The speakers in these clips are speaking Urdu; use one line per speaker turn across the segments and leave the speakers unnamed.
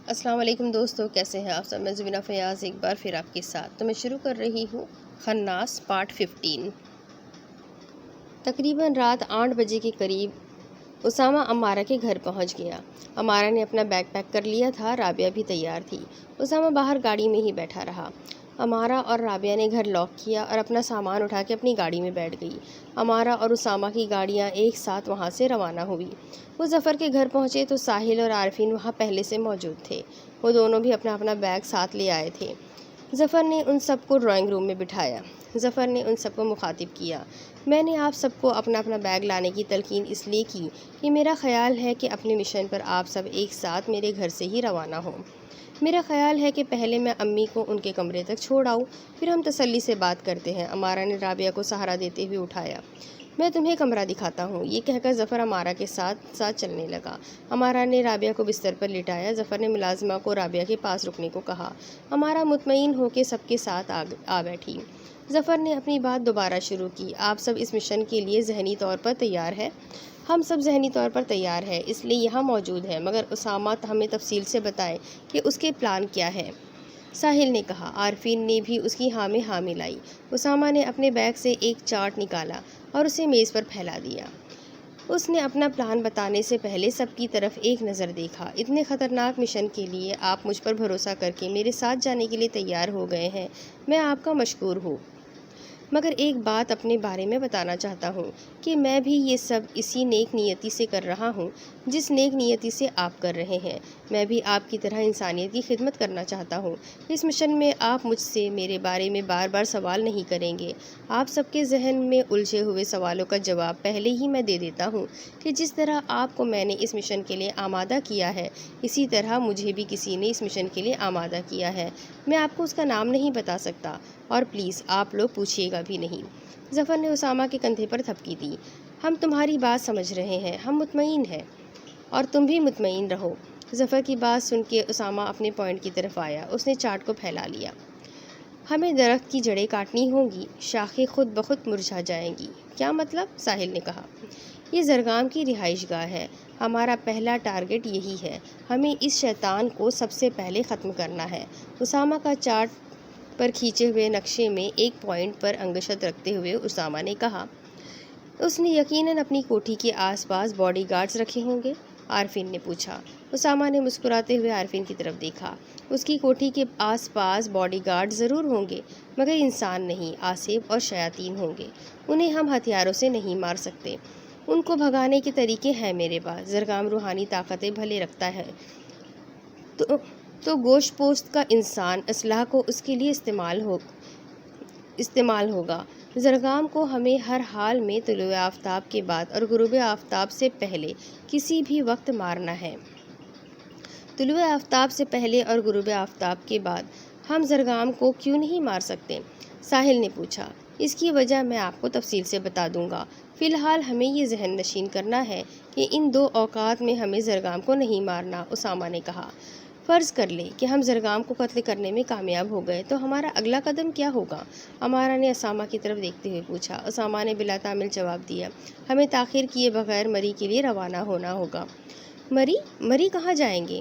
السلام علیکم دوستو، کیسے ہیں آپ سب؟ میں زبینہ فیاض ایک بار پھر آپ کے ساتھ. تو میں شروع کر رہی ہوں خناس پارٹ 15. تقریباً رات 8 بجے کے قریب اسامہ امارہ کے گھر پہنچ گیا. امارہ نے اپنا بیگ پیک کر لیا تھا. رابعہ بھی تیار تھی. اسامہ باہر گاڑی میں ہی بیٹھا رہا. امارہ اور رابعہ نے گھر لاک کیا اور اپنا سامان اٹھا کے اپنی گاڑی میں بیٹھ گئی. امارہ اور اسامہ کی گاڑیاں ایک ساتھ وہاں سے روانہ ہوئی. وہ ظفر کے گھر پہنچے تو ساحل اور عارفین وہاں پہلے سے موجود تھے. وہ دونوں بھی اپنا اپنا بیگ ساتھ لے آئے تھے. ظفر نے ان سب کو ڈرائنگ روم میں بٹھایا. ظفر نے ان سب کو مخاطب کیا. میں نے آپ سب کو اپنا اپنا بیگ لانے کی تلقین اس لیے کی کہ میرا خیال ہے کہ اپنے مشن پر آپ سب ایک ساتھ میرے گھر سے ہی روانہ ہوں. میرا خیال ہے کہ پہلے میں امی کو ان کے کمرے تک چھوڑ آؤں، پھر ہم تسلی سے بات کرتے ہیں. امارہ نے رابعہ کو سہارا دیتے ہوئے اٹھایا. میں تمہیں کمرہ دکھاتا ہوں. یہ کہہ کر ظفر امارہ کے ساتھ ساتھ چلنے لگا. امارہ نے رابعہ کو بستر پر لٹایا. ظفر نے ملازمہ کو رابعہ کے پاس رکنے کو کہا. امارہ مطمئن ہو کے سب کے ساتھ آ بیٹھی. ظفر نے اپنی بات دوبارہ شروع کی. آپ سب اس مشن کے لیے ذہنی طور پر تیار ہیں؟ ہم سب ذہنی طور پر تیار ہیں، اس لیے یہاں موجود ہیں، مگر اسامہ ہمیں تفصیل سے بتائے کہ اس کے پلان کیا ہے، ساحل نے کہا. عارفین نے بھی اس کی ہاں میں ہاں ملائی. اسامہ نے اپنے بیگ سے ایک چارٹ نکالا اور اسے میز پر پھیلا دیا. اس نے اپنا پلان بتانے سے پہلے سب کی طرف ایک نظر دیکھا. اتنے خطرناک مشن کے لیے آپ مجھ پر بھروسہ کر کے میرے ساتھ جانے کے لیے تیار ہو گئے ہیں. میں آپ کا مشکور ہوں، مگر ایک بات اپنے بارے میں بتانا چاہتا ہوں کہ میں بھی یہ سب اسی نیک نیتی سے کر رہا ہوں جس نیک نیتی سے آپ کر رہے ہیں. میں بھی آپ کی طرح انسانیت کی خدمت کرنا چاہتا ہوں. اس مشن میں آپ مجھ سے میرے بارے میں بار بار سوال نہیں کریں گے. آپ سب کے ذہن میں الجھے ہوئے سوالوں کا جواب پہلے ہی میں دے دیتا ہوں کہ جس طرح آپ کو میں نے اس مشن کے لیے آمادہ کیا ہے، اسی طرح مجھے بھی کسی نے اس مشن کے لیے آمادہ کیا ہے. میں آپ کو اس کا نام نہیں بتا سکتا، اور پلیز آپ لوگ پوچھیے گا بھی نہیں. ظفر نے اسامہ کے کندھے پر تھپکی دی. ہم تمہاری بات سمجھ رہے ہیں، ہم مطمئن ہیں، اور تم بھی مطمئن رہو. ظفر کی بات سن کے اسامہ اپنے پوائنٹ کی طرف آیا. اس نے چارٹ کو پھیلا لیا. ہمیں درخت کی جڑیں کاٹنی ہوں گی، شاخیں خود بخود مرجھا جائیں گی. کیا مطلب؟ ساحل نے کہا. یہ زرگام کی رہائش گاہ ہے. ہمارا پہلا ٹارگٹ یہی ہے. ہمیں اس شیطان کو سب سے پہلے ختم کرنا ہے. اسامہ کا چارٹ پر کھینچے ہوئے نقشے میں ایک پوائنٹ پر انگشت رکھتے ہوئے اسامہ نے کہا. اس نے یقیناً اپنی کوٹھی کے آس پاس باڈی گارڈز رکھے ہوں گے؟ عارفین نے پوچھا. اسامہ نے مسکراتے ہوئے عارفین کی طرف دیکھا. اس کی کوٹھی کے آس پاس باڈی گارڈ ضرور ہوں گے، مگر انسان نہیں، آصف اور شیاطین ہوں گے. انہیں ہم ہتھیاروں سے نہیں مار سکتے. ان کو بھگانے کے طریقے ہیں میرے پاس. زرگام روحانی طاقتیں بھلے رکھتا ہے تو گوشت پوست کا انسان اسلحہ کو اس کے لیے استعمال ہوگا. زرگام کو ہمیں ہر حال میں طلوع آفتاب کے بعد اور غروب آفتاب سے پہلے کسی بھی وقت مارنا ہے. طلوع آفتاب سے پہلے اور غروب آفتاب کے بعد ہم زرگام کو کیوں نہیں مار سکتے؟ ساحل نے پوچھا. اس کی وجہ میں آپ کو تفصیل سے بتا دوں گا. فی الحال ہمیں یہ ذہن نشین کرنا ہے کہ ان 2 اوقات میں ہمیں زرگام کو نہیں مارنا. اسامہ نے کہا. فرض کر لیں کہ ہم زرگام کو قتل کرنے میں کامیاب ہو گئے تو ہمارا اگلا قدم کیا ہوگا؟ امارہ نے اسامہ کی طرف دیکھتے ہوئے پوچھا. اسامہ نے بلا تعمل جواب دیا. ہمیں تاخیر کیے بغیر مری کے لیے روانہ ہونا ہوگا. مری کہاں جائیں گے؟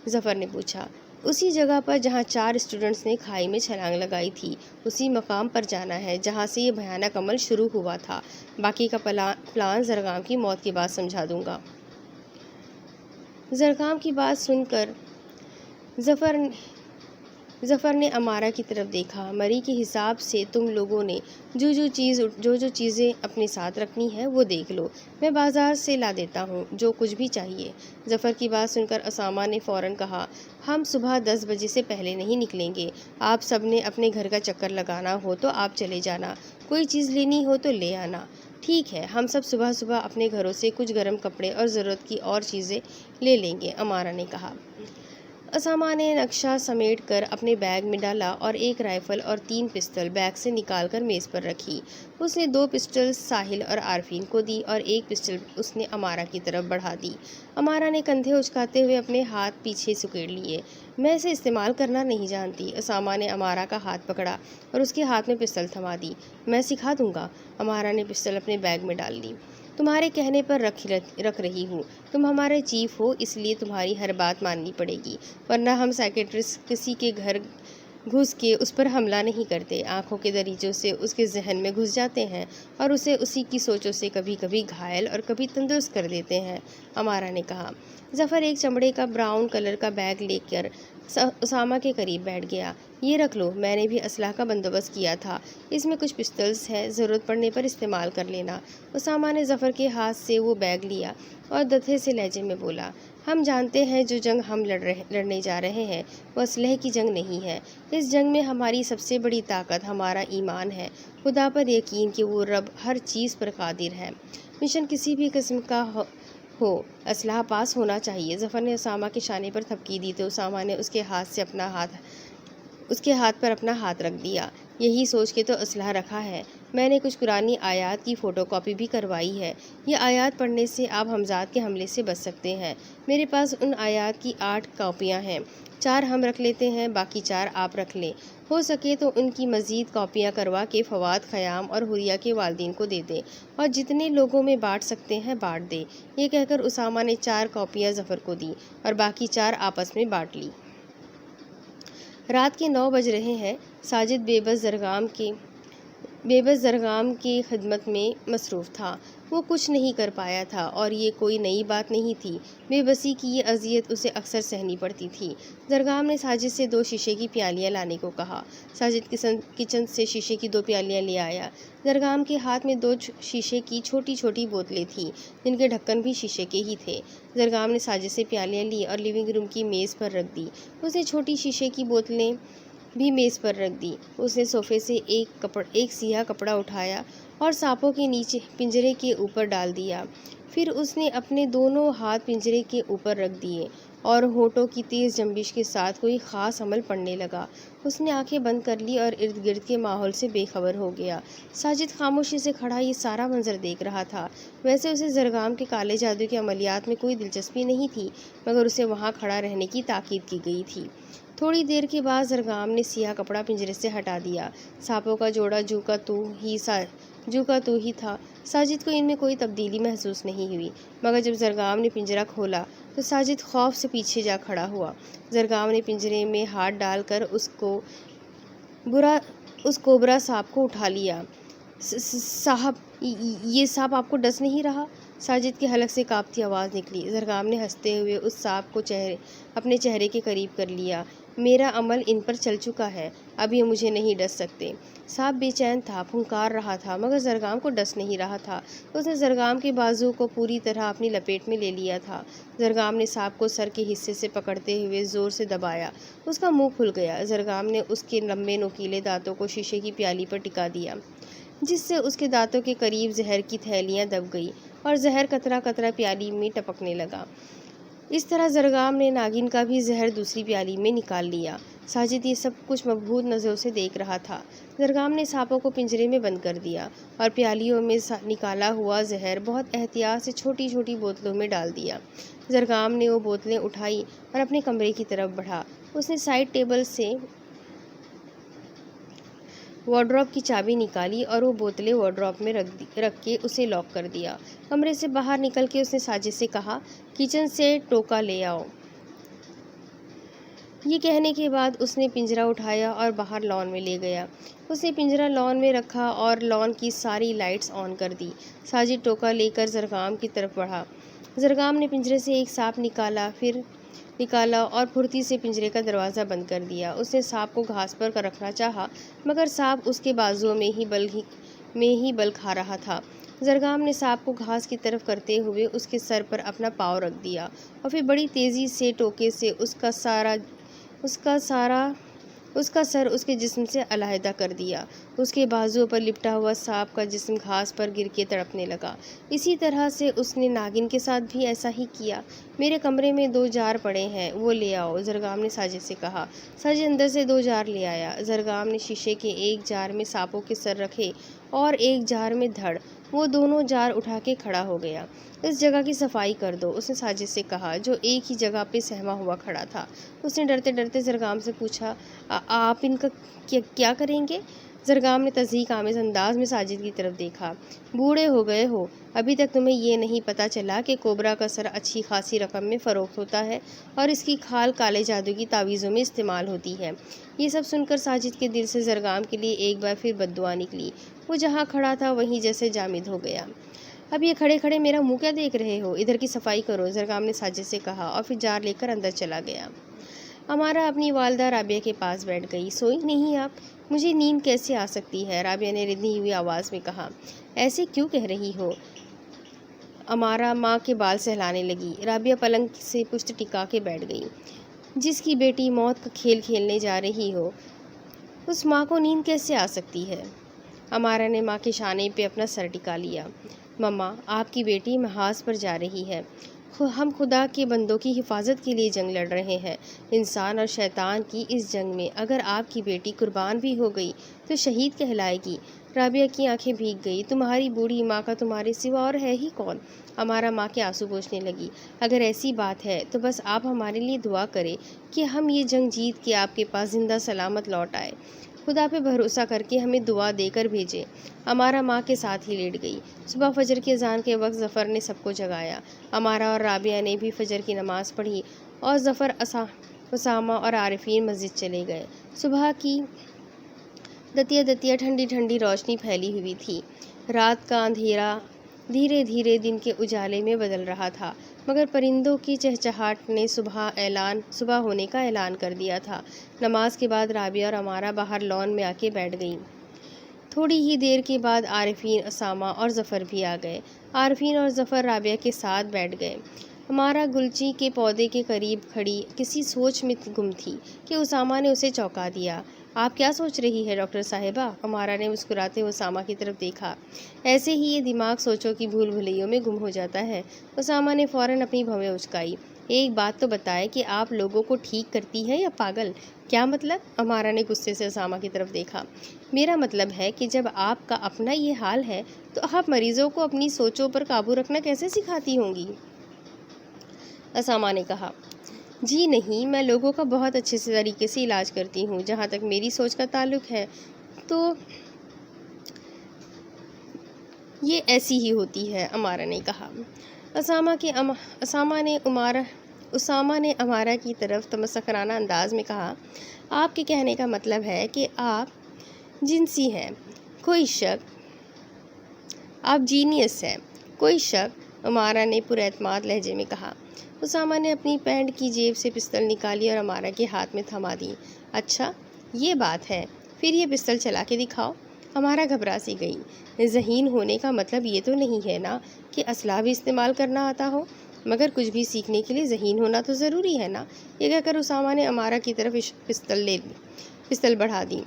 ظفر نے پوچھا. اسی جگہ پر جہاں 4 اسٹوڈنٹس نے کھائی میں چھلانگ لگائی تھی، اسی مقام پر جانا ہے جہاں سے یہ بھیانک عمل شروع ہوا تھا. باقی کا پلان زرگام کی موت کے بعد سمجھا دوں گا. زرگام کی بات سن کر ظفر نے امارہ کی طرف دیکھا. مری کے حساب سے تم لوگوں نے جو چیزیں اپنے ساتھ رکھنی ہے وہ دیکھ لو. میں بازار سے لا دیتا ہوں جو کچھ بھی چاہیے. ظفر کی بات سن کر اسامہ نے فوراً کہا. ہم صبح 10 بجے سے پہلے نہیں نکلیں گے. آپ سب نے اپنے گھر کا چکر لگانا ہو تو آپ چلے جانا، کوئی چیز لینی ہو تو لے آنا. ٹھیک ہے، ہم سب صبح صبح اپنے گھروں سے کچھ گرم کپڑے اور ضرورت کی اور چیزیں لے لیں گے. امارہ نے کہا. اسامہ نے نقشہ سمیٹ کر اپنے بیگ میں ڈالا اور ایک رائفل اور 3 پستل بیگ سے نکال کر میز پر رکھی. اس نے 2 پسٹل ساحل اور عارفین کو دی اور ایک پسٹل اس نے امارہ کی طرف بڑھا دی. امارہ نے کندھے اچکاتے ہوئے اپنے ہاتھ پیچھے سکیڑ لیے. میں اسے استعمال کرنا نہیں جانتی. اسامہ نے امارہ کا ہاتھ پکڑا اور اس کے ہاتھ میں پستل تھما دی. میں سکھا دوں گا. امارہ نے پستل اپنے بیگ میں ڈال لی. تمہارے کہنے پر رکھ رہی ہوں۔ تم ہمارے چیف ہو، اس لیے تمہاری ہر بات ماننی پڑے گی، ورنہ ہم سائکیٹرسٹ کسی کے گھر گھس کے اس پر حملہ نہیں کرتے، آنکھوں کے دریچوں سے اس کے ذہن میں گھس جاتے ہیں اور اسے اسی کی سوچوں سے کبھی کبھی گھائل اور کبھی تندرست کر دیتے ہیں، امارا نے کہا۔ ظفر ایک چمڑے کا براؤن کلر کا بیگ لے کر اسامہ کے قریب بیٹھ گیا۔ یہ رکھ لو، میں نے بھی اسلحہ کا بندوبست کیا تھا، اس میں کچھ پستولز ہے، ضرورت پڑنے پر استعمال کر لینا۔ اسامہ نے ظفر کے ہاتھ سے وہ بیگ لیا اور ددھے سے لہجے میں بولا، ہم جانتے ہیں جو جنگ ہم لڑنے جا رہے ہیں وہ اسلحے کی جنگ نہیں ہے، اس جنگ میں ہماری سب سے بڑی طاقت ہمارا ایمان ہے، خدا پر یقین کہ وہ رب ہر چیز پر قادر ہے، مشن کسی بھی قسم کا ہو اسلحہ پاس ہونا چاہیے۔ ظفر نے اسامہ کے شانے پر تھپکی دی تو اسامہ نے اس کے ہاتھ پر اپنا ہاتھ رکھ دیا۔ یہی سوچ کے تو اسلحہ رکھا ہے، میں نے کچھ قرآنی آیات کی فوٹو کاپی بھی کروائی ہے، یہ آیات پڑھنے سے آپ حمزات کے حملے سے بچ سکتے ہیں۔ میرے پاس ان آیات کی 8 کاپیاں ہیں، 4 ہم رکھ لیتے ہیں، باقی 4 آپ رکھ لیں، ہو سکے تو ان کی مزید کاپیاں کروا کے فواد، خیام اور حریہ کے والدین کو دے دیں اور جتنے لوگوں میں بانٹ سکتے ہیں بانٹ دیں۔ یہ کہہ کر اسامہ نے 4 کاپیاں ظفر کو دی اور باقی 4 آپس میں بانٹ لی۔ رات کے 9 بج رہے ہیں۔ ساجد بے بس زرگام کی خدمت میں مصروف تھا، وہ کچھ نہیں کر پایا تھا اور یہ کوئی نئی بات نہیں تھی، بے بسی کی یہ اذیت اسے اکثر سہنی پڑتی تھی۔ زرگام نے ساجد سے 2 شیشے کی پیالیاں لانے کو کہا۔ ساجد کچن سے شیشے کی 2 پیالیاں لے آیا۔ زرگام کے ہاتھ میں 2 شیشے کی چھوٹی چھوٹی بوتلیں تھیں جن کے ڈھکن بھی شیشے کے ہی تھے۔ زرگام نے ساجد سے پیالیاں لی اور لیونگ روم کی میز پر رکھ دی، اس نے چھوٹی شیشے کی بوتلیں بھی میز پر رکھ دی۔ اس نے صوفے سے ایک سیاہ کپڑا اٹھایا اور سانپوں کے نیچے پنجرے کے اوپر ڈال دیا، پھر اس نے اپنے دونوں ہاتھ پنجرے کے اوپر رکھ دیے اور ہونٹوں کی تیز جنبش کے ساتھ کوئی خاص عمل پڑھنے لگا۔ اس نے آنکھیں بند کر لی اور ارد گرد کے ماحول سے بے خبر ہو گیا۔ ساجد خاموشی سے کھڑا یہ سارا منظر دیکھ رہا تھا۔ ویسے اسے زرگام کے کالے جادو کے عملیات میں کوئی دلچسپی نہیں تھی، مگر اسے وہاں کھڑا رہنے کی تاکید کی گئی تھی۔ تھوڑی دیر کے بعد زرگام نے سیاہ کپڑا پنجرے سے ہٹا دیا۔ سانپوں کا جوڑا جو کا تو ہی تھا۔ ساجد کو ان میں کوئی تبدیلی محسوس نہیں ہوئی، مگر جب زرگام نے پنجرہ کھولا تو ساجد خوف سے پیچھے جا کھڑا ہوا۔ زرگام نے پنجرے میں ہاتھ ڈال کر اس کوبرا سانپ کو اٹھا لیا۔ صاحب، یہ سانپ آپ کو ڈس نہیں رہا؟ ساجد کے حلق سے کانپتی آواز نکلی۔ زرگام نے ہنستے ہوئے اس سانپ کو اپنے چہرے کے قریب کر لیا۔ میرا عمل ان پر چل چکا ہے، اب یہ مجھے نہیں ڈس سکتے۔ سانپ بے چین تھا، پھنکار رہا تھا، مگر زرگام کو ڈس نہیں رہا تھا۔ اس نے زرگام کے بازو کو پوری طرح اپنی لپیٹ میں لے لیا تھا۔ زرگام نے سانپ کو سر کے حصے سے پکڑتے ہوئے زور سے دبایا، اس کا منہ کھل گیا۔ زرگام نے اس کے لمبے نوکیلے دانتوں کو شیشے کی پیالی پر ٹکا دیا، جس سے اس کے دانتوں کے قریب زہر کی تھیلیاں دب گئی اور زہر قطرہ قطرہ پیالی میں ٹپکنے لگا۔ اس طرح زرگام نے ناگن کا بھی زہر دوسری پیالی میں نکال لیا۔ ساجد یہ سب کچھ مبہوت نظروں سے دیکھ رہا تھا۔ زرگام نے سانپوں کو پنجرے میں بند کر دیا اور پیالیوں میں نکالا ہوا زہر بہت احتیاط سے چھوٹی چھوٹی بوتلوں میں ڈال دیا۔ زرگام نے وہ بوتلیں اٹھائی اور اپنے کمرے کی طرف بڑھا۔ اس نے سائڈ ٹیبل سے وارڈروب کی چابی نکالی اور وہ بوتلیں وارڈروب میں رکھ کے اسے لاک کر دیا۔ کمرے سے باہر نکل کے اس نے ساجد سے کہا، کچن سے ٹوکا لے آؤ۔ یہ کہنے کے بعد اس نے پنجرہ اٹھایا اور باہر لان میں لے گیا۔ اس نے پنجرہ لان میں رکھا اور لان کی ساری لائٹس آن کر دی۔ ساجد ٹوکا لے کر زرگام کی طرف بڑھا۔ زرگام نے پنجرے سے ایک سانپ نکالا اور پھرتی سے پنجرے کا دروازہ بند کر دیا۔ اس نے سانپ کو گھاس پر رکھنا چاہا، مگر سانپ اس کے بازوؤں میں ہی بل کھا رہا تھا۔ زرگام نے سانپ کو گھاس کی طرف کرتے ہوئے اس کے سر پر اپنا پاؤں رکھ دیا اور پھر بڑی تیزی سے ٹوکے سے اس کا سر اس کے جسم سے علیحدہ کر دیا۔ اس کے بازوؤں پر لپٹا ہوا سانپ کا جسم گھاس پر گر کے تڑپنے لگا۔ اسی طرح سے اس نے ناگن کے ساتھ بھی ایسا ہی کیا۔ میرے کمرے میں 2 جار پڑے ہیں، وہ لے آؤ، زرگام نے ساجد سے کہا۔ ساجد اندر سے 2 جار لے آیا۔ زرگام نے شیشے کے ایک جار میں سانپوں کے سر رکھے اور ایک جار میں دھڑ۔ وہ دونوں جار اٹھا کے کھڑا ہو گیا۔ اس جگہ کی صفائی کر دو، اس نے ساجد سے کہا، جو ایک ہی جگہ پہ سہما ہوا کھڑا تھا۔ اس نے ڈرتے ڈرتے زرگام سے پوچھا، آپ ان کا کیا کریں گے؟ زرگام نے تصدیق آمیز انداز میں ساجد کی طرف دیکھا۔ بوڑھے ہو گئے ہو، ابھی تک تمہیں یہ نہیں پتہ چلا کہ کوبرا کا سر اچھی خاصی رقم میں فروخت ہوتا ہے اور اس کی کھال کالے جادو کی تعویذوں میں استعمال ہوتی ہے۔ یہ سب سن کر ساجد کے دل سے زرگام کے لیے ایک بار پھر بد دعا نکلی۔ وہ جہاں کھڑا تھا وہیں جیسے جامد ہو گیا۔ اب یہ کھڑے کھڑے میرا منہ کیا دیکھ رہے ہو؟ ادھر کی صفائی کرو، زرگام نے ساجد سے کہا اور پھر جار لے کر اندر چلا گیا۔ امارہ اپنی والدہ رابعہ کے پاس بیٹھ گئی۔ سوئی نہیں آپ؟ مجھے نیند کیسے آ سکتی ہے؟ رابعہ نے ردی ہوئی آواز میں کہا۔ ایسے کیوں کہہ رہی ہو؟ امارہ ماں کے بال سہلانے لگی۔ رابعہ پلنگ سے پشت ٹکا کے بیٹھ گئی۔ جس کی بیٹی موت کا کھیل کھیلنے جا رہی ہو، اس ماں کو نیند کیسے آ سکتی ہے؟ امارہ نے ماں کے شانے پہ اپنا سر ٹکا لیا۔ مما، آپ کی بیٹی محاذ پر جا رہی ہے۔ ہم خدا کے بندوں کی حفاظت کے لیے جنگ لڑ رہے ہیں۔ انسان اور شیطان کی اس جنگ میں اگر آپ کی بیٹی قربان بھی ہو گئی تو شہید کہلائے گی۔ رابعہ کی آنکھیں بھیگ گئی۔ تمہاری بوڑھی ماں کا تمہارے سوا اور ہے ہی کون؟ امارہ ماں کے آنسو پوچھنے لگی۔ اگر ایسی بات ہے تو بس آپ ہمارے لیے دعا کریں کہ ہم یہ جنگ جیت کے آپ کے پاس زندہ سلامت لوٹ آئے۔ خدا پہ بھروسہ کر کے ہمیں دعا دے کر بھیجے۔ امارہ ماں کے ساتھ ہی لیٹ گئی۔ صبح فجر کی اذان کے وقت ظفر نے سب کو جگایا۔ امارہ اور رابعہ نے بھی فجر کی نماز پڑھی اور ظفر، اسامہ اور عارفین مسجد چلے گئے۔ صبح کی دتیا دتیا ٹھنڈی ٹھنڈی روشنی پھیلی ہوئی تھی۔ رات کا اندھیرا دھیرے دھیرے دن کے اجالے میں بدل رہا تھا، مگر پرندوں کی چہچہاٹ نے صبح ہونے کا اعلان کر دیا تھا۔ نماز کے بعد رابعہ اور امارہ باہر لان میں آ کے بیٹھ گئیں۔ تھوڑی ہی دیر کے بعد عارفین، اسامہ اور ظفر بھی آ گئے۔ عارفین اور ظفر رابعہ کے ساتھ بیٹھ گئے۔ امارہ گلچی کے پودے کے قریب کھڑی کسی سوچ میں گم تھی کہ اسامہ نے اسے چونکا دیا۔ آپ کیا سوچ رہی ہے ڈاکٹر صاحبہ؟ امارہ نے مسکراتے ہوئے اسامہ کی طرف دیکھا۔ ایسے ہی یہ دماغ سوچوں کی بھول بھلیوں میں گم ہو جاتا ہے۔ اسامہ نے فوراً اپنی بھویں اچکائی۔ ایک بات تو بتائے کہ آپ لوگوں کو ٹھیک کرتی ہے یا پاگل؟ کیا مطلب؟ امارہ نے غصے سے اسامہ کی طرف دیکھا۔ میرا مطلب ہے کہ جب آپ کا اپنا یہ حال ہے تو آپ مریضوں کو اپنی سوچوں پر قابو رکھنا کیسے سکھاتی ہوں گی؟ اسامہ نے کہا۔ جی نہیں، میں لوگوں کا بہت اچھے طریقے سے علاج کرتی ہوں۔ جہاں تک میری سوچ کا تعلق ہے تو یہ ایسی ہی ہوتی ہے، امارہ نے کہا۔ اسامہ نے امارہ کی طرف تمسخرانہ انداز میں کہا۔ آپ کے کہنے کا مطلب ہے کہ آپ جنسی ہیں، کوئی شک؟ آپ جینیس ہیں، کوئی شک؟ امارہ نے پر اعتماد لہجے میں کہا۔ اسامہ نے اپنی پینٹ کی جیب سے پستل نکالی اور امارہ کے ہاتھ میں تھما دی۔ اچھا، یہ بات ہے، پھر یہ پستل چلا کے دکھاؤ۔ امارہ گھبرا سی گئی۔ ذہین ہونے کا مطلب یہ تو نہیں ہے نا کہ اسلحہ بھی استعمال کرنا آتا ہو، مگر کچھ بھی سیکھنے کے لیے ذہین ہونا تو ضروری ہے نا۔ یہ کہہ کر اسامہ نے امارہ کی طرف پستل بڑھا دی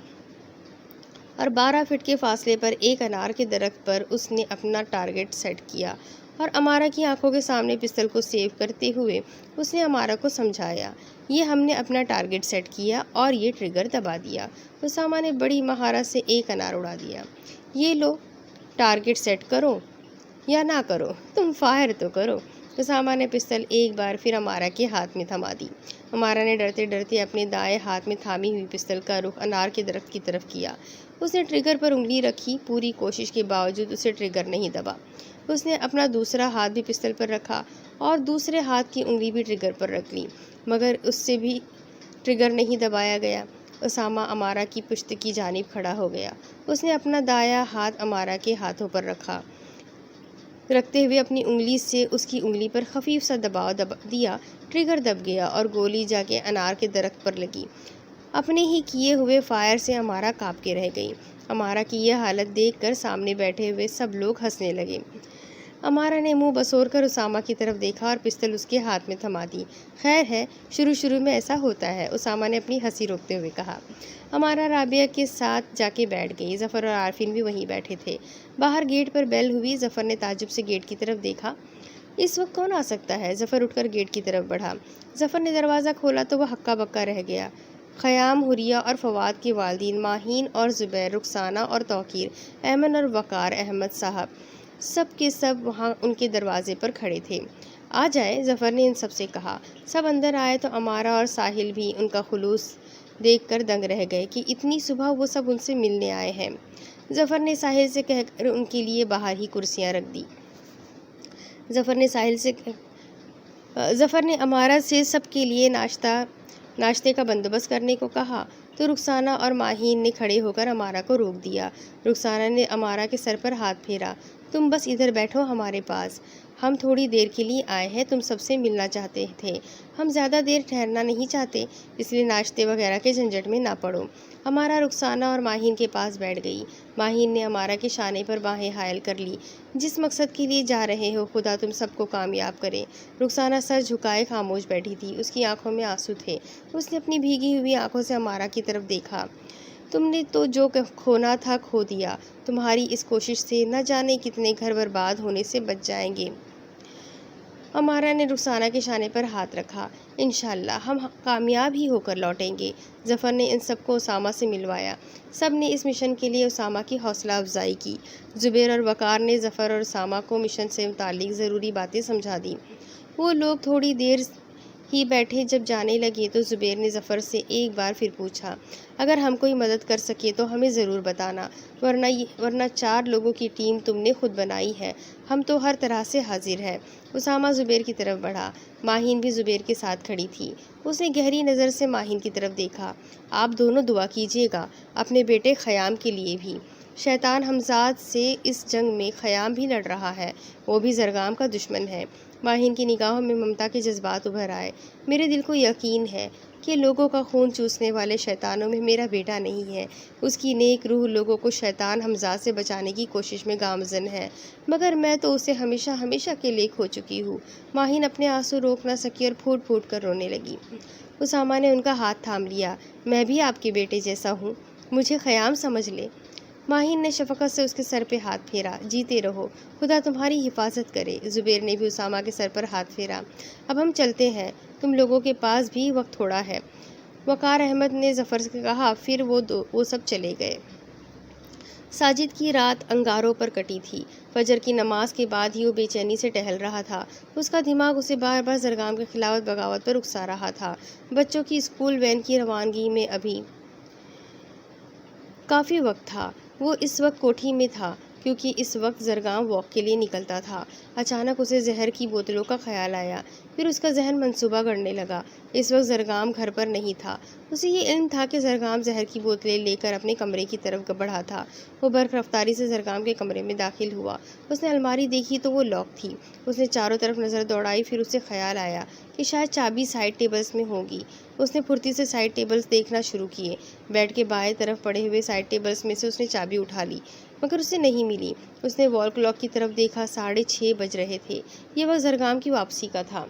اور 12 فٹ کے فاصلے پر ایک انار کے درخت پر اس نے اپنا ٹارگٹ سیٹ کیا اور امارہ کی آنکھوں کے سامنے پستل کو سیو کرتے ہوئے اس نے امارہ کو سمجھایا، یہ ہم نے اپنا ٹارگٹ سیٹ کیا اور یہ ٹریگر دبا دیا۔ اسامہ نے بڑی مہارت سے ایک انار اڑا دیا۔ یہ لو، ٹارگٹ سیٹ کرو یا نہ کرو، تم فائر تو کرو۔ اسامہ نے پستل ایک بار پھر امارہ کے ہاتھ میں تھما دی۔ امارہ نے ڈرتے ڈرتے اپنے دائیں ہاتھ میں تھامی ہوئی پستل کا رخ انار کے درخت کی طرف کیا۔ اس نے ٹریگر پر انگلی رکھی، پوری کوشش کے باوجود اسے ٹریگر نہیں دبا۔ اس نے اپنا دوسرا ہاتھ بھی پستل پر رکھا اور دوسرے ہاتھ کی انگلی بھی ٹریگر پر رکھ لی، مگر اس سے بھی ٹریگر نہیں دبایا گیا۔ اسامہ امارہ کی پشت کی جانب کھڑا ہو گیا۔ اس نے اپنا دایاں ہاتھ امارہ کے ہاتھوں پر رکھتے ہوئے اپنی انگلی سے اس کی انگلی پر خفیف سا دباؤ دیا۔ ٹریگر دب گیا اور گولی جا کے انار کے درخت پر لگی۔ اپنے ہی کیے ہوئے فائر سے امارہ کانپ کے رہ گئی۔ امارہ کی یہ حالت دیکھ کر سامنے بیٹھے ہوئے سب لوگ ہنسنے لگے۔ امارہ نے منہ بسور کر اسامہ کی طرف دیکھا اور پستل اس کے ہاتھ میں تھما دی۔ خیر ہے، شروع میں ایسا ہوتا ہے، اسامہ نے اپنی ہنسی روکتے ہوئے کہا۔ امارہ رابعہ کے ساتھ جا کے بیٹھ گئی۔ ظفر اور عارفین بھی وہیں بیٹھے تھے۔ باہر گیٹ پر بیل ہوئی۔ ظفر نے تعجب سے گیٹ کی طرف دیکھا۔ اس وقت کون آ سکتا ہے؟ ظفر اٹھ کر گیٹ کی طرف بڑھا۔ ظفر نے دروازہ کھولا تو وہ ہکا بکا رہ گیا۔ خیام، حریہ اور فواد کے والدین، ماہین اور زبیر، رخسانہ اور توقیر، ایمن اور وقار احمد صاحب، سب کے سب وہاں ان کے دروازے پر کھڑے تھے۔ آ جائے، ظفر نے ان سب سے کہا۔ سب اندر آئے تو امارہ اور ساحل بھی ان کا خلوص دیکھ کر دنگ رہ گئے کہ اتنی صبح وہ سب ان سے ملنے آئے ہیں۔ ظفر نے ساحل سے کہہ کر ان کے لیے باہر ہی کرسیاں رکھ دی۔ ظفر نے امارہ سے سب کے لیے ناشتے کا بندوبست کرنے کو کہا تو رخسانہ اور ماہین نے کھڑے ہو کر امارہ کو روک دیا۔ رخسانہ نے امارہ کے سر پر ہاتھ پھیرا۔ تم بس ادھر بیٹھو ہمارے پاس، ہم تھوڑی دیر کے لیے آئے ہیں، تم سب سے ملنا چاہتے تھے، ہم زیادہ دیر ٹھہرنا نہیں چاہتے، اس لیے ناشتے وغیرہ کے جھنجٹ میں نہ پڑو۔ امارہ رخسانہ اور ماہین کے پاس بیٹھ گئی۔ ماہین نے امارہ کے شانے پر باہیں حائل کر لی۔ جس مقصد کے لیے جا رہے ہو خدا تم سب کو کامیاب کرے۔ رخسانہ سر جھکائے خاموش بیٹھی تھی، اس کی آنکھوں میں آنسو تھے۔ اس نے اپنی بھیگی ہوئی آنکھوں سے امارہ کی طرف دیکھا۔ تم نے تو جو کھونا تھا کھو دیا، تمہاری اس کوشش سے نہ جانے کتنے گھر برباد ہونے سے بچ جائیں گے۔ امارہ نے رخسانہ کے شانے پر ہاتھ رکھا۔ انشاءاللہ ہم کامیاب ہی ہو کر لوٹیں گے۔ ظفر نے ان سب کو اسامہ سے ملوایا۔ سب نے اس مشن کے لیے اسامہ کی حوصلہ افزائی کی۔ زبیر اور وقار نے ظفر اور اسامہ کو مشن سے متعلق ضروری باتیں سمجھا دیں۔ وہ لوگ تھوڑی دیر ہی بیٹھے، جب جانے لگے تو زبیر نے ظفر سے ایک بار پھر پوچھا، اگر ہم کوئی مدد کر سکے تو ہمیں ضرور بتانا، ورنہ 4 لوگوں کی ٹیم تم نے خود بنائی ہے، ہم تو ہر طرح سے حاضر ہیں۔ اسامہ زبیر کی طرف بڑھا۔ ماہین بھی زبیر کے ساتھ کھڑی تھی۔ اس نے گہری نظر سے ماہین کی طرف دیکھا۔ آپ دونوں دعا کیجیے گا اپنے بیٹے خیام کے لیے بھی۔ شیطان ہمزاد سے اس جنگ میں خیام بھی لڑ رہا ہے، وہ بھی زرگام کا دشمن ہے۔ ماہین کی نگاہوں میں ممتا کے جذبات ابھر آئے۔ میرے دل کو یقین ہے کہ لوگوں کا خون چوسنے والے شیطانوں میں میرا بیٹا نہیں ہے۔ اس کی نیک روح لوگوں کو شیطان ہمزاد سے بچانے کی کوشش میں گامزن ہے، مگر میں تو اسے ہمیشہ ہمیشہ کے لیے کھو چکی ہوں۔ ماہین اپنے آنسو روک نہ سکی اور پھوٹ پھوٹ کر رونے لگی۔ اسامہ نے ان کا ہاتھ تھام لیا۔ میں بھی آپ کے بیٹے جیسا ہوں، مجھے خیام سمجھ لے۔ ماہین نے شفقت سے اس کے سر پہ ہاتھ پھیرا۔ جیتے رہو، خدا تمہاری حفاظت کرے۔ زبیر نے بھی اسامہ کے سر پر ہاتھ پھیرا۔ اب ہم چلتے ہیں، تم لوگوں کے پاس بھی وقت تھوڑا ہے۔ وقار احمد نے ظفر سے کہا۔ پھر وہ سب چلے گئے۔ ساجد کی رات انگاروں پر کٹی تھی۔ فجر کی نماز کے بعد ہی وہ بے چینی سے ٹہل رہا تھا۔ اس کا دماغ اسے بار بار زرگام کے خلاف بغاوت پر اکسا رہا تھا۔ بچوں کی اسکول وین کی روانگی میں ابھی کافی وقت تھا۔ وہ اس وقت کوٹھی میں تھا کیونکہ اس وقت زرگام واک کے لیے نکلتا تھا۔ اچانک اسے زہر کی بوتلوں کا خیال آیا۔ پھر اس کا ذہن منصوبہ گھڑنے لگا۔ اس وقت زرگام گھر پر نہیں تھا۔ اسے یہ علم تھا کہ زرگام زہر کی بوتلیں لے کر اپنے کمرے کی طرف بڑھا تھا۔ وہ برق رفتاری سے زرگام کے کمرے میں داخل ہوا۔ اس نے الماری دیکھی تو وہ لاک تھی۔ اس نے چاروں طرف نظر دوڑائی، پھر اسے خیال آیا کہ شاید چابی سائڈ ٹیبلز میں ہوگی۔ اس نے پھرتی سے سائڈ ٹیبلز دیکھنا شروع کیے۔ بیڈ کے بائیں طرف پڑے ہوئے سائڈ ٹیبلز میں سے اس نے چابی اٹھا لی، مگر اسے نہیں ملی۔ اس نے وال کلاک کی طرف دیکھا، 6:30 بج رہے تھے۔ یہ وقت زرگام کی واپسی کا تھا۔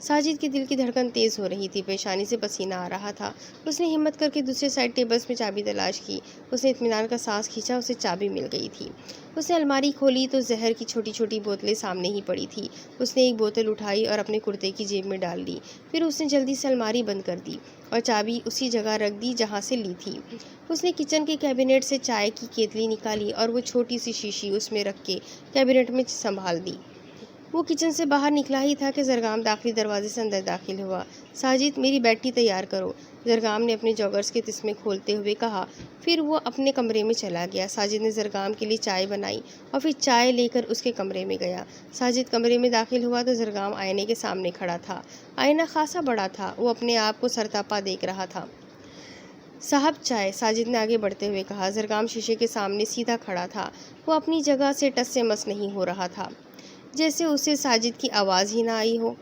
ساجد کے دل کی دھڑکن تیز ہو رہی تھی، پیشانی سے پسینہ آ رہا تھا۔ اس نے ہمت کر کے دوسرے سائڈ ٹیبلز میں چابی تلاش کی۔ اس نے اطمینان کا سانس کھینچا، اسے چابی مل گئی تھی۔ اس نے الماری کھولی تو زہر کی چھوٹی چھوٹی بوتلیں سامنے ہی پڑی تھی۔ اس نے ایک بوتل اٹھائی اور اپنے کرتے کی جیب میں ڈال دی۔ پھر اس نے جلدی سے الماری بند کر دی اور چابی اسی جگہ رکھ دی جہاں سے لی تھی۔ اس نے کچن کے کیبنٹ سے چائے کی کیتلی نکالی اور وہ چھوٹی سی شیشی اس میں رکھ کے کیبنٹ میں سنبھال دی۔ وہ کچن سے باہر نکلا ہی تھا کہ زرگام داخلی دروازے سے اندر داخل ہوا۔ ساجد، میری بیٹی تیار کرو، زرگام نے اپنے جوگرز کے تسمے کھولتے ہوئے کہا۔ پھر وہ اپنے کمرے میں چلا گیا۔ ساجد نے زرگام کے لیے چائے بنائی اور پھر چائے لے کر اس کے کمرے میں گیا۔ ساجد کمرے میں داخل ہوا تو زرگام آئینے کے سامنے کھڑا تھا۔ آئینہ خاصا بڑا تھا۔ وہ اپنے آپ کو سرتاپا دیکھ رہا تھا۔ صاحب چائے، ساجد نے آگے بڑھتے ہوئے کہا۔ زرگام شیشے کے سامنے سیدھا کھڑا تھا۔ وہ اپنی جگہ سے ٹس سے مس نہیں ہو رہا تھا، جیسے اسے ساجد کی آواز ہی نہ آئی ہو۔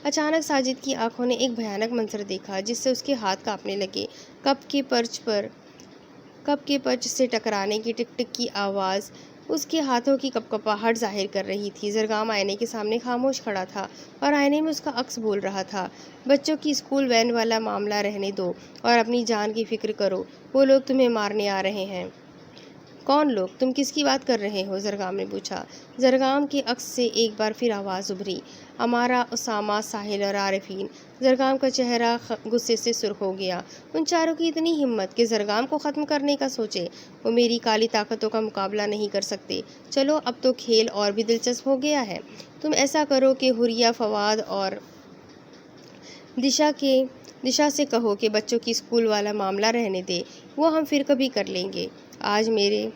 اچانک ساجد کی آنکھوں نے ایک بھیانک منظر دیکھا جس سے اس کے ہاتھ کانپنے لگے۔ کپ کے پرچ سے ٹکرانے کی ٹک ٹک کی آواز اس کے ہاتھوں کی کپکپاہٹ ظاہر کر رہی تھی۔ زرگام آئینے کے سامنے خاموش کھڑا تھا اور آئینے میں اس کا عکس بول رہا تھا، بچوں کی اسکول وین والا معاملہ رہنے دو اور اپنی جان کی فکر کرو، وہ لوگ تمہیں مارنے آ رہے ہیں۔ کون لوگ؟ تم کس کی بات کر رہے ہو؟ زرگام نے پوچھا۔ زرگام کے عکس سے ایک بار پھر آواز ابھری، امارہ، اسامہ، ساحل اور عارفین۔ زرگام کا چہرہ غصے سے سرخ ہو گیا۔ ان چاروں کی اتنی ہمت کہ زرگام کو ختم کرنے کا سوچے۔ وہ میری کالی طاقتوں کا مقابلہ نہیں کر سکتے۔ چلو اب تو کھیل اور بھی دلچسپ ہو گیا ہے۔ تم ایسا کرو کہ حریہ، فواد اور دشا کے دشا سے کہو کہ بچوں کی اسکول والا معاملہ رہنے دے، وہ ہم پھر کبھی کر لیں گے۔ آج میرے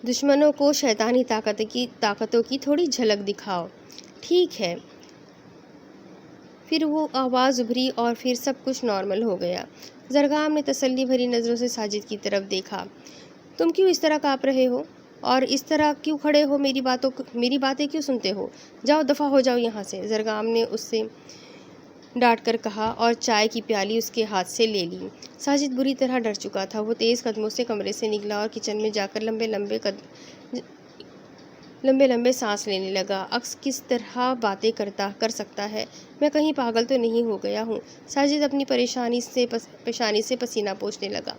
دشمنوں کو شیطانی طاقتوں کی تھوڑی جھلک دکھاؤ۔ ٹھیک ہے۔ پھر وہ آواز ابھری اور پھر سب کچھ نارمل ہو گیا۔ زرگام نے تسلی بھری نظروں سے ساجد کی طرف دیکھا۔ تم کیوں اس طرح کانپ رہے ہو اور اس طرح کیوں کھڑے ہو؟ میری باتیں کیوں سنتے ہو؟ جاؤ دفع ہو جاؤ یہاں سے، زرگام نے اس سے ڈانٹ کر کہا اور چائے کی پیالی اس کے ہاتھ سے لے لی۔ ساجد بری طرح ڈر چکا تھا۔ وہ تیز قدموں سے کمرے سے نکلا اور کچن میں جا کر لمبے لمبے سانس لینے لگا۔ عکس کس طرح باتیں کر سکتا ہے؟ میں کہیں پاگل تو نہیں ہو گیا ہوں؟ ساجد اپنی پیشانی سے پسینہ پوچھنے لگا۔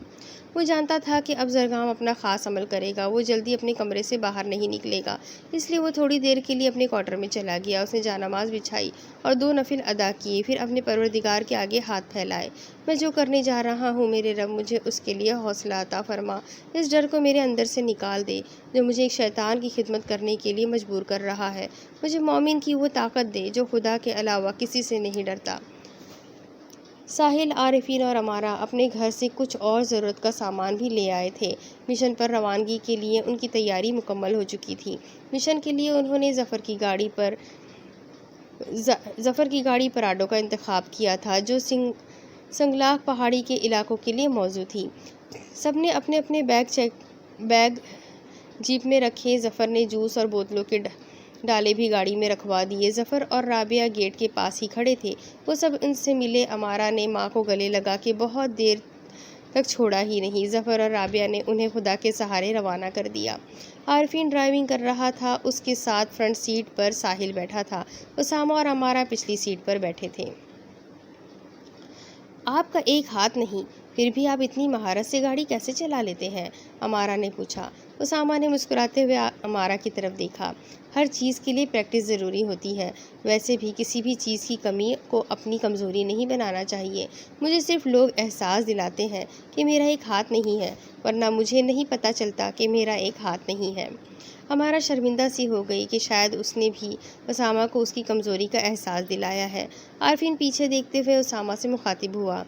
وہ جانتا تھا کہ اب زرگام اپنا خاص عمل کرے گا، وہ جلدی اپنے کمرے سے باہر نہیں نکلے گا، اس لیے وہ تھوڑی دیر کے لیے اپنے کوارٹر میں چلا گیا۔ اس نے جانماز بچھائی اور 2 نفل ادا کیے، پھر اپنے پروردگار کے آگے ہاتھ پھیلائے۔ میں جو کرنے جا رہا ہوں میرے رب مجھے اس کے لیے حوصلہ عطا فرما، اس ڈر کو میرے اندر سے نکال دے جو مجھے ایک شیطان کی خدمت کرنے کے لیے مجبور کر رہا ہے۔ مجھے مومن کی وہ طاقت دے جو خدا کے علاوہ کسی سے نہیں ڈرتا۔ ساحل، عارفین اور امارہ اپنے گھر سے کچھ اور ضرورت کا سامان بھی لے آئے تھے۔ مشن پر روانگی کے لیے ان کی تیاری مکمل ہو چکی تھی۔ مشن کے لیے انہوں نے ظفر کی گاڑی پراڈو کا انتخاب کیا تھا جو سنگلاخ پہاڑی کے علاقوں کے لیے موزوں تھی۔ سب نے اپنے اپنے بیگ جیپ میں رکھے۔ ظفر نے جوس اور بوتلوں کے ڈالے بھی گاڑی میں رکھوا دیے۔ ظفر اور رابعہ گیٹ کے پاس ہی کھڑے تھے۔ وہ سب ان سے ملے۔ امارہ نے ماں کو گلے لگا کے بہت دیر تک چھوڑا ہی نہیں۔ ظفر اور رابعہ نے انہیں خدا کے سہارے روانہ کر دیا۔ عارفین ڈرائیونگ کر رہا تھا، اس کے ساتھ فرنٹ سیٹ پر ساحل بیٹھا تھا۔ اسامہ اور امارہ پچھلی سیٹ پر بیٹھے تھے۔ آپ کا ایک ہاتھ نہیں، پھر بھی آپ اتنی مہارت سے گاڑی کیسے چلا لیتے ہیں؟ امارہ نے پوچھا۔ اسامہ نے مسکراتے ہوئے امارہ کی طرف دیکھا۔ ہر چیز کے لیے پریکٹس ضروری ہوتی ہے، ویسے بھی کسی بھی چیز کی کمی کو اپنی کمزوری نہیں بنانا چاہیے۔ مجھے صرف لوگ احساس دلاتے ہیں کہ میرا ایک ہاتھ نہیں ہے، ورنہ مجھے نہیں پتہ چلتا کہ میرا ایک ہاتھ نہیں ہے۔ امارہ شرمندہ سی ہو گئی کہ شاید اس نے بھی اسامہ کو اس کی کمزوری کا احساس دلایا ہے۔ عارفین پیچھے دیکھتے ہوئے اسامہ سے مخاطب ہوا۔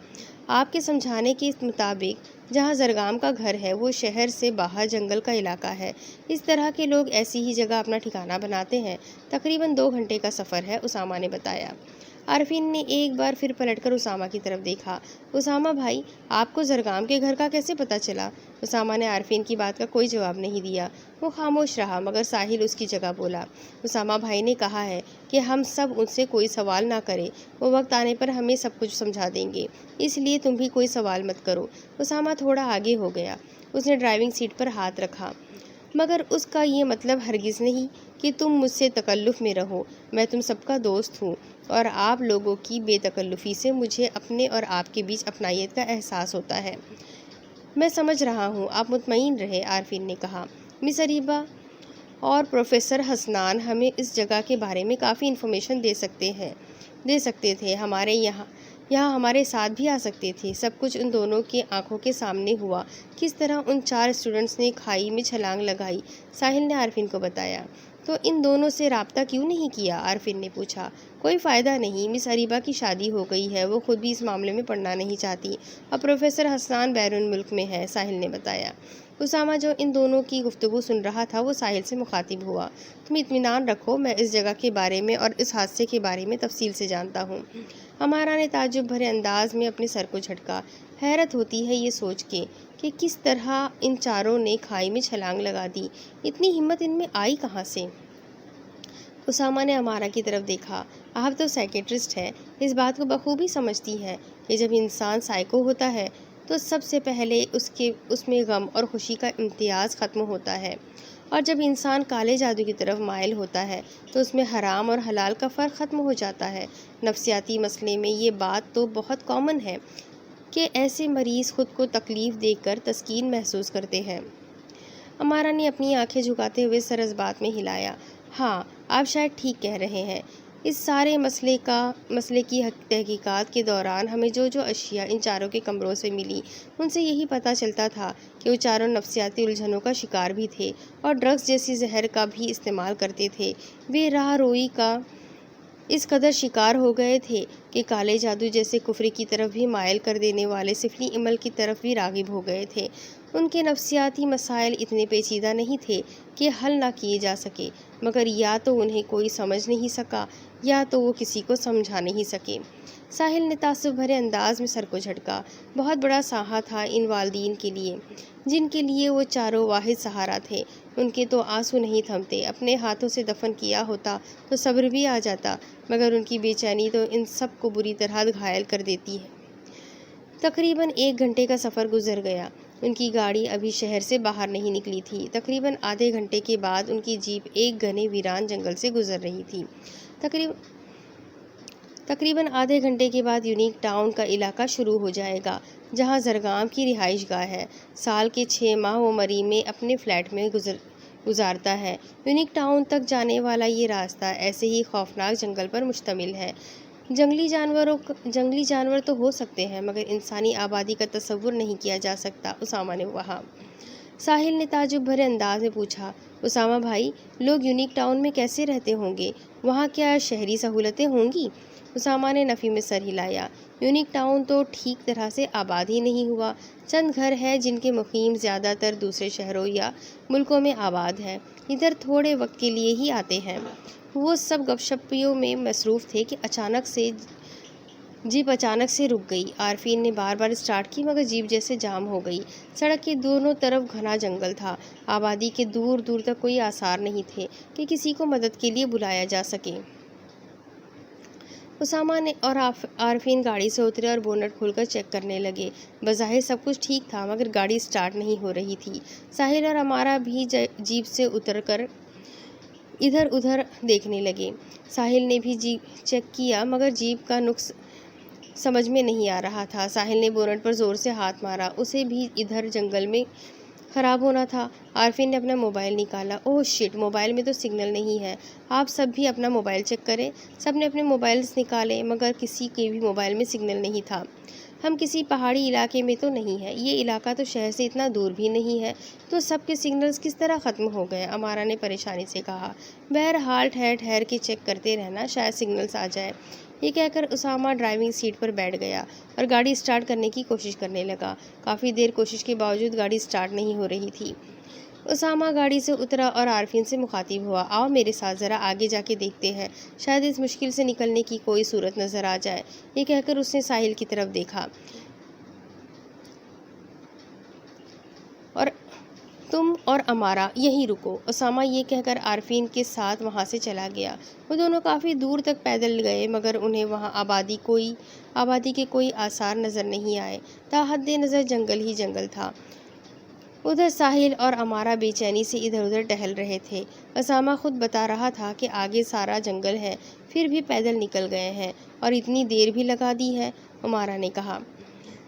آپ کے سمجھانے کے مطابق جہاں زرگام کا گھر ہے وہ شہر سے باہر جنگل کا علاقہ ہے۔ اس طرح کے لوگ ایسی ہی جگہ اپنا ٹھکانہ بناتے ہیں۔ تقریباً 2 گھنٹے کا سفر ہے، اسامہ نے بتایا۔ عارفین نے ایک بار پھر پلٹ کر اسامہ کی طرف دیکھا۔ اسامہ بھائی، آپ کو زرگام کے گھر کا کیسے پتہ چلا؟ اسامہ نے عارفین کی بات کا کوئی جواب نہیں دیا۔ وہ خاموش رہا، مگر ساحل اس کی جگہ بولا۔ اسامہ بھائی نے کہا ہے کہ ہم سب ان سے کوئی سوال نہ کریں، وہ وقت آنے پر ہمیں سب کچھ سمجھا دیں گے، اس لیے تم بھی کوئی سوال مت کرو۔ اسامہ تھوڑا آگے ہو گیا۔ اس نے ڈرائیونگ سیٹ پر ہاتھ رکھا۔ مگر اس کا یہ مطلب ہرگز نہیں کہ تم مجھ سے تکلف میں رہو۔ میں تم سب کا دوست ہوں اور آپ لوگوں کی بے تکلفی سے مجھے اپنے اور آپ کے بیچ اپنائیت کا احساس ہوتا ہے۔ میں سمجھ رہا ہوں، آپ مطمئن رہیں، عارفین نے کہا۔ مس اریبہ اور پروفیسر حسنان ہمیں اس جگہ کے بارے میں کافی انفارمیشن دے سکتے تھے، یہاں ہمارے ساتھ بھی آ سکتے تھے۔ سب کچھ ان دونوں کی آنکھوں کے سامنے ہوا، کس طرح ان 4 اسٹوڈنٹس نے کھائی میں چھلانگ لگائی۔ ساحل نے عارفین کو بتایا۔ تو ان دونوں سے رابطہ کیوں نہیں کیا؟ عارفین نے پوچھا۔ کوئی فائدہ نہیں، مس اریبہ کی شادی ہو گئی ہے، وہ خود بھی اس معاملے میں پڑنا نہیں چاہتی، اور پروفیسر حسنان بیرون ملک میں ہے، ساحل نے بتایا۔ اسامہ جو ان دونوں کی گفتگو سن رہا تھا وہ ساحل سے مخاطب ہوا۔ تم اطمینان رکھو، میں اس جگہ کے بارے میں اور اس حادثے کے بارے میں تفصیل سے جانتا ہوں۔ امارہ نے تعجب بھرے انداز میں اپنے سر کو جھٹکا۔ حیرت ہوتی ہے یہ سوچ کے کہ کس طرح ان چاروں نے کھائی میں چھلانگ لگا دی، اتنی ہمت ان میں آئی کہاں سے؟ اسامہ نے امارہ کی طرف دیکھا۔ آپ تو سائیکیٹرسٹ ہیں، اس بات کو بخوبی سمجھتی ہیں کہ جب انسان سائیکو ہوتا ہے تو سب سے پہلے اس میں غم اور خوشی کا امتیاز ختم ہوتا ہے، اور جب انسان کالے جادو کی طرف مائل ہوتا ہے تو اس میں حرام اور حلال کا فرق ختم ہو جاتا ہے۔ نفسیاتی مسئلے میں یہ بات تو بہت کامن ہے کہ ایسے مریض خود کو تکلیف دے کر تسکین محسوس کرتے ہیں۔ امارہ نے اپنی آنکھیں جھکاتے ہوئے سر اس بات میں ہلایا۔ ہاں، آپ شاید ٹھیک کہہ رہے ہیں۔ اس سارے مسئلے کی تحقیقات کے دوران ہمیں جو اشیاء ان چاروں کے کمروں سے ملی ان سے یہی پتہ چلتا تھا کہ وہ چاروں نفسیاتی الجھنوں کا شکار بھی تھے اور ڈرگس جیسی زہر کا بھی استعمال کرتے تھے۔ وہ راہ روی کا اس قدر شکار ہو گئے تھے کہ کالے جادو جیسے کفر کی طرف بھی مائل کر دینے والے سفلی عمل کی طرف بھی راغب ہو گئے تھے۔ ان کے نفسیاتی مسائل اتنے پیچیدہ نہیں تھے کہ حل نہ کیے جا سکے، مگر یا تو انہیں کوئی سمجھ نہیں سکا یا تو وہ کسی کو سمجھا نہیں سکے۔ ساحل نے تعصب بھرے انداز میں سر کو جھٹکا۔ بہت بڑا سانحہ تھا ان والدین کے لیے، جن کے لیے وہ چاروں واحد سہارا تھے۔ ان کے تو آنسو نہیں تھمتے۔ اپنے ہاتھوں سے دفن کیا ہوتا تو صبر بھی آ جاتا، مگر ان کی بے چینی تو ان سب کو بری طرح گھائل کر دیتی ہے۔ تقریباً 1 گھنٹے کا سفر گزر گیا۔ ان کی گاڑی ابھی شہر سے باہر نہیں نکلی تھی۔ تقریباً آدھے گھنٹے کے بعد ان کی جیپ ایک گھنے ویران جنگل سے گزر رہی تھی۔ تقریباً آدھے گھنٹے کے بعد یونیک ٹاؤن کا علاقہ شروع ہو جائے گا، جہاں زرگام کی رہائش گاہ ہے۔ سال کے 6 ماہ وہ مری میں اپنے فلیٹ میں گزارتا ہے۔ یونیک ٹاؤن تک جانے والا یہ راستہ ایسے ہی خوفناک جنگل پر مشتمل ہے۔ جنگلی جانور تو ہو سکتے ہیں، مگر انسانی آبادی کا تصور نہیں کیا جا سکتا، اسامہ نے کہا۔ ساحل نے تعجب بھرے انداز میں پوچھا، اسامہ بھائی، لوگ یونیک ٹاؤن میں کیسے رہتے ہوں گے؟ وہاں کیا شہری سہولتیں ہوں گی؟ اسامہ نے نفی میں سر ہلایا۔ یونیک ٹاؤن تو ٹھیک طرح سے آباد ہی نہیں ہوا۔ چند گھر ہیں جن کے مقیم زیادہ تر دوسرے شہروں یا ملکوں میں آباد ہیں، ادھر تھوڑے وقت کے لیے ہی آتے ہیں۔ وہ سب گپ شپیوں میں مصروف تھے کہ جیپ اچانک سے رک گئی۔ عارفین نے بار بار اسٹارٹ کی، مگر جیپ جیسے جام ہو گئی۔ سڑک کے دونوں طرف گھنا جنگل تھا۔ آبادی کے دور دور تک کوئی آثار نہیں تھے کہ کسی کو مدد کے لیے بلایا جا سکے۔ اسامہ نے اور عارفین گاڑی سے اترے اور بونٹ کھول کر چیک کرنے لگے۔ بظاہر سب کچھ ٹھیک تھا، مگر گاڑی سٹارٹ نہیں ہو رہی تھی۔ ساحل اور امارہ بھی جیپ سے اتر کر ادھر ادھر دیکھنے لگے۔ ساحل نے بھی جیپ چیک کیا، مگر جیپ کا نقص سمجھ میں نہیں آ رہا تھا۔ ساحل نے بونٹ پر زور سے ہاتھ مارا، اسے بھی ادھر جنگل میں خراب ہونا تھا۔ عارفین نے اپنا موبائل نکالا۔ اوہ شٹ، موبائل میں تو سگنل نہیں ہے۔ آپ سب بھی اپنا موبائل چیک کریں۔ سب نے اپنے موبائلز نکالے، مگر کسی کے بھی موبائل میں سگنل نہیں تھا۔ ہم کسی پہاڑی علاقے میں تو نہیں ہے، یہ علاقہ تو شہر سے اتنا دور بھی نہیں ہے، تو سب کے سگنلز کس طرح ختم ہو گئے؟ امارہ نے پریشانی سے کہا۔ بہرحال ٹھہر ٹھہر کے چیک کرتے رہنا، شاید سگنلز آ جائے۔ یہ کہہ کر اسامہ ڈرائیونگ سیٹ پر بیٹھ گیا اور گاڑی سٹارٹ کرنے کی کوشش کرنے لگا۔ کافی دیر کوشش کے باوجود گاڑی سٹارٹ نہیں ہو رہی تھی۔ اسامہ گاڑی سے اترا اور عارفین سے مخاطب ہوا، آؤ میرے ساتھ ذرا آگے جا کے دیکھتے ہیں، شاید اس مشکل سے نکلنے کی کوئی صورت نظر آ جائے۔ یہ کہہ کر اس نے ساحل کی طرف دیکھا، اور تم اور امارہ یہیں رکو۔ اسامہ یہ کہہ کر عارفین کے ساتھ وہاں سے چلا گیا۔ وہ دونوں کافی دور تک پیدل گئے، مگر انہیں وہاں آبادی کے کوئی آثار نظر نہیں آئے۔ تا حد نظر جنگل ہی جنگل تھا۔ ادھر ساحل اور امارہ بے چینی سے ادھر ادھر ٹہل رہے تھے۔ اسامہ خود بتا رہا تھا کہ آگے سارا جنگل ہے، پھر بھی پیدل نکل گئے ہیں، اور اتنی دیر بھی لگا دی ہے، امارہ نے کہا۔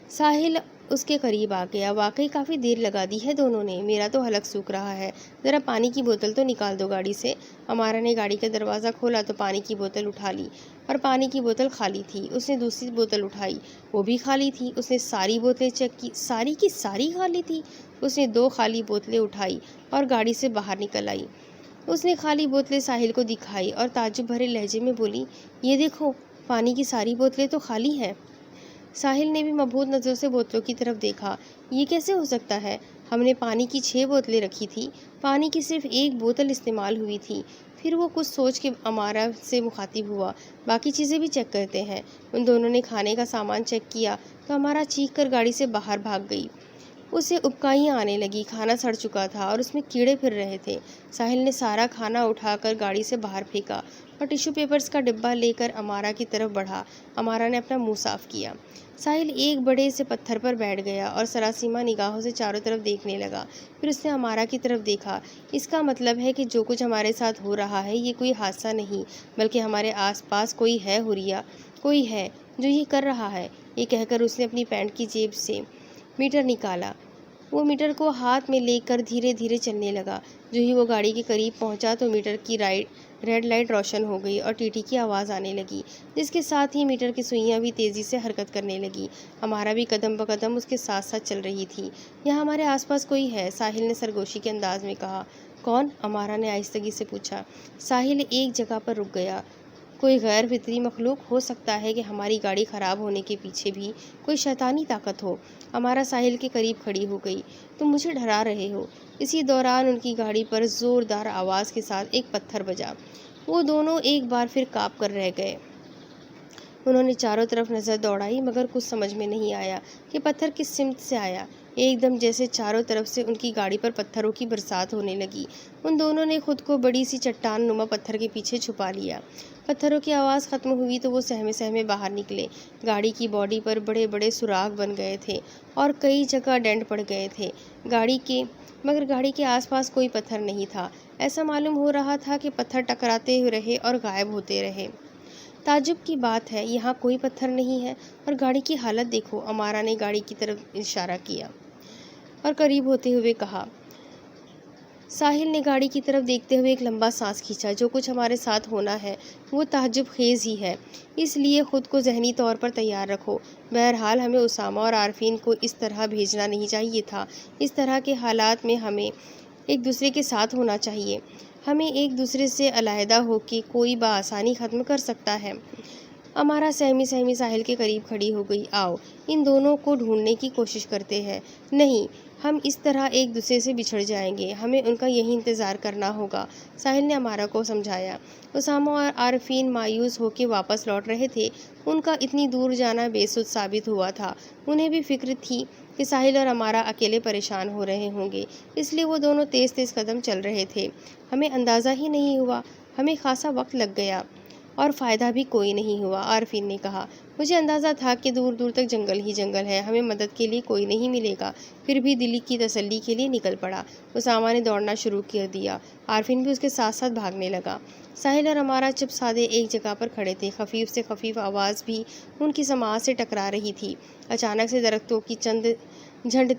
ساحل اس کے قریب آ گیا۔ واقعی کافی دیر لگا دی ہے دونوں نے، میرا تو حلق سوکھ رہا ہے، ذرا پانی کی بوتل تو نکال دو گاڑی سے۔ امارہ نے گاڑی کا دروازہ کھولا تو پانی کی بوتل اٹھا لی، اور پانی کی بوتل خالی تھی۔ اس نے دوسری بوتل اٹھائی، وہ بھی خالی تھی۔ اس نے ساری بوتلیں چیک کی، ساری کی ساری خالی تھی۔ اس نے 2 خالی بوتلیں اٹھائی اور گاڑی سے باہر نکل آئی۔ اس نے خالی بوتلیں ساحل کو دکھائی اور تعجب بھرے لہجے میں بولی، یہ دیکھو، پانی کی ساری بوتلیں تو خالی ہیں۔ ساحل نے بھی مبہوت نظروں سے بوتلوں کی طرف دیکھا۔ یہ کیسے ہو سکتا ہے؟ ہم نے پانی کی 6 بوتلیں رکھی تھی، پانی کی صرف 1 بوتل استعمال ہوئی تھی۔ پھر وہ کچھ سوچ کے امارہ سے مخاطب ہوا، باقی چیزیں بھی چیک کرتے ہیں۔ ان دونوں نے کھانے کا سامان چیک کیا تو امارہ چیخ کر گاڑی سے باہر بھاگ گئی۔ اسے ابکائیاں آنے لگی، کھانا سڑ چکا تھا اور اس میں کیڑے پھر رہے تھے۔ ساحل نے سارا کھانا اٹھا کر گاڑی سے باہر پھینکا اور ٹیشو پیپرز کا ڈبہ لے کر امارہ کی طرف بڑھا۔ امارہ نے اپنا منہ صاف کیا۔ ساحل ایک بڑے سے پتھر پر بیٹھ گیا اور سراسیمہ نگاہوں سے چاروں طرف دیکھنے لگا۔ پھر اس نے امارہ کی طرف دیکھا۔ اس کا مطلب ہے کہ جو کچھ ہمارے ساتھ ہو رہا ہے یہ کوئی حادثہ نہیں، بلکہ ہمارے آس پاس کوئی ہے حریہ، کوئی ہے جو یہ کر رہا ہے۔ یہ کہہ کر اس نے اپنی پینٹ کی جیب سے میٹر نکالا۔ وہ میٹر کو ہاتھ میں لے کر دھیرے دھیرے چلنے لگا۔ جو ہی وہ گاڑی کے قریب پہنچا تو میٹر کی ریڈ لائٹ روشن ہو گئی اور ٹی ٹی کی آواز آنے لگی، جس کے ساتھ ہی میٹر کی سوئیاں بھی تیزی سے حرکت کرنے لگی۔ امارہ بھی قدم بقدم اس کے ساتھ ساتھ چل رہی تھی۔ یہاں ہمارے آس پاس کوئی ہے، ساحل نے سرگوشی کے انداز میں کہا۔ کون؟ امارہ نے آہستگی سے پوچھا۔ ساحل ایک جگہ پر رک گیا کوئی غیر فطری مخلوق ہو سکتا ہے کہ ہماری گاڑی خراب ہونے کے پیچھے بھی کوئی شیطانی طاقت ہو۔ امارا ساحل کے قریب کھڑی ہو گئی۔ تم مجھے ڈرا رہے ہو۔ اسی دوران ان کی گاڑی پر زوردار آواز کے ساتھ ایک پتھر بجا۔ وہ دونوں ایک بار پھر کانپ کر رہ گئے۔ انہوں نے چاروں طرف نظر دوڑائی مگر کچھ سمجھ میں نہیں آیا کہ پتھر کس سمت سے آیا۔ ایک دم جیسے چاروں طرف سے ان کی گاڑی پر پتھروں کی برسات ہونے لگی۔ ان دونوں نے خود کو بڑی سی چٹان نما پتھر کے پیچھے چھپا لیا۔ پتھروں کی آواز ختم ہوئی تو وہ سہمے سہمے باہر نکلے۔ گاڑی کی باڈی پر بڑے بڑے سوراخ بن گئے تھے اور کئی جگہ ڈینٹ پڑ گئے تھے۔ مگر گاڑی کے آس پاس کوئی پتھر نہیں تھا۔ ایسا معلوم ہو رہا تھا کہ پتھر ٹکراتے رہے اور غائب ہوتے رہے۔ تعجب کی بات ہے، یہاں کوئی پتھر نہیں ہے اور گاڑی کی حالت دیکھو۔ امارا نے گاڑی کی طرف اشارہ کیا اور قریب ہوتے ہوئے کہا۔ ساحل نے گاڑی کی طرف دیکھتے ہوئے ایک لمبا سانس کھینچا۔ جو کچھ ہمارے ساتھ ہونا ہے وہ تعجب خیز ہی ہے، اس لیے خود کو ذہنی طور پر تیار رکھو۔ بہرحال ہمیں اسامہ اور عارفین کو اس طرح بھیجنا نہیں چاہیے تھا۔ اس طرح کے حالات میں ہمیں ایک دوسرے کے ساتھ ہونا چاہیے۔ ہمیں ایک دوسرے سے علیحدہ ہو کے کوئی بآسانی ختم کر سکتا ہے۔ امارا سہمی سہمی ساحل کے قریب کھڑی ہو گئی۔ آؤ ان دونوں کو ڈھونڈنے کی کوشش کرتے ہیں۔ نہیں، ہم اس طرح ایک دوسرے سے بچھڑ جائیں گے۔ ہمیں ان کا یہی انتظار کرنا ہوگا، ساحل نے امارا کو سمجھایا۔ اسامہ اور عارفین مایوس ہو کے واپس لوٹ رہے تھے۔ ان کا اتنی دور جانا بے سود ثابت ہوا تھا۔ انہیں بھی فکر تھی کہ ساحل اور امارا اکیلے پریشان ہو رہے ہوں گے، اس لیے وہ دونوں تیز تیز قدم چل رہے تھے۔ ہمیں اندازہ ہی نہیں ہوا، ہمیں خاصا وقت لگ گیا اور فائدہ بھی کوئی نہیں ہوا، عارفین نے کہا۔ مجھے اندازہ تھا کہ دور دور تک جنگل ہی جنگل ہے، ہمیں مدد کے لیے کوئی نہیں ملے گا، پھر بھی دل کی تسلی کے لیے نکل پڑا۔ اسامہ نے دوڑنا شروع کر دیا، عارفین بھی اس کے ساتھ ساتھ بھاگنے لگا۔ ساحل اور امارا چپ سادے ایک جگہ پر کھڑے تھے۔ خفیف سے خفیف آواز بھی ان کی سماعت سے ٹکرا رہی تھی۔ اچانک سے درختوں کی جھنڈ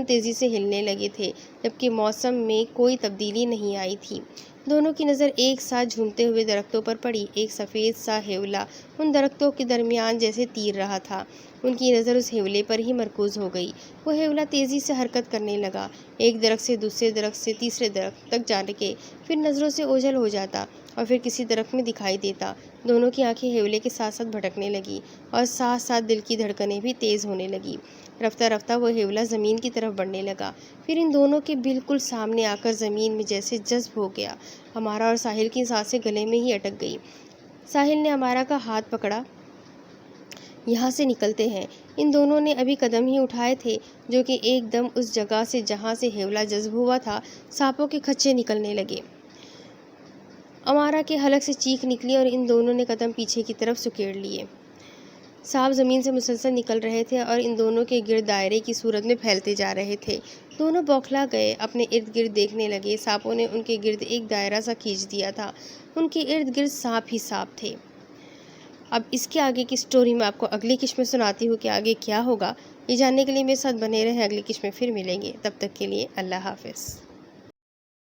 تیزی سے ہلنے لگے تھے، جبکہ موسم میں کوئی تبدیلی نہیں آئی تھی۔ دونوں کی نظر ایک ساتھ جھومتے ہوئے درختوں پر پڑی۔ ایک سفید سا ہیولا ان درختوں کے درمیان جیسے تیر رہا تھا۔ ان کی نظر اس ہیولے پر ہی مرکوز ہو گئی۔ وہ ہیولا تیزی سے حرکت کرنے لگا، ایک درخت سے دوسرے درخت سے تیسرے درخت تک جا کے پھر نظروں سے اوجھل ہو جاتا اور پھر کسی درخت میں دکھائی دیتا۔ دونوں کی آنکھیں ہیولے کے ساتھ ساتھ بھٹکنے لگی اور ساتھ ساتھ دل کی دھڑکنیں بھی تیز ہونے لگی۔ رفتہ رفتہ وہ ہیولا زمین کی طرف بڑھنے لگا، پھر ان دونوں کے بالکل سامنے آ کر زمین میں جیسے جذب ہو گیا۔ امارا اور ساحل کی سانسیں گلے میں ہی اٹک گئی۔ ساحل نے امارا کا ہاتھ پکڑا۔ یہاں سے نکلتے ہیں۔ ان دونوں نے ابھی قدم ہی اٹھائے تھے جو کہ ایک دم اس جگہ سے جہاں سے ہیولا جذب ہوا تھا سانپوں کے کھچے نکلنے لگے۔ امارا کے حلق سے چیخ نکلی اور ان دونوں نے قدم پیچھے کی طرف سکیڑ لیے۔ سانپ زمین سے مسلسل نکل رہے تھے اور ان دونوں کے گرد دائرے کی صورت میں پھیلتے جا رہے تھے۔ دونوں بوکھلا گئے، اپنے ارد گرد دیکھنے لگے۔ سانپوں نے ان کے گرد ایک دائرہ سا کھینچ دیا تھا، ان کے ارد گرد سانپ ہی سانپ تھے۔ اب اس کے آگے کی سٹوری میں آپ کو اگلی قسط میں سناتی ہوں کہ آگے کیا ہوگا۔ یہ جاننے کے لیے میرے ساتھ بنے رہیں، اگلی قسط میں پھر ملیں گے، تب تک کے لیے اللہ حافظ۔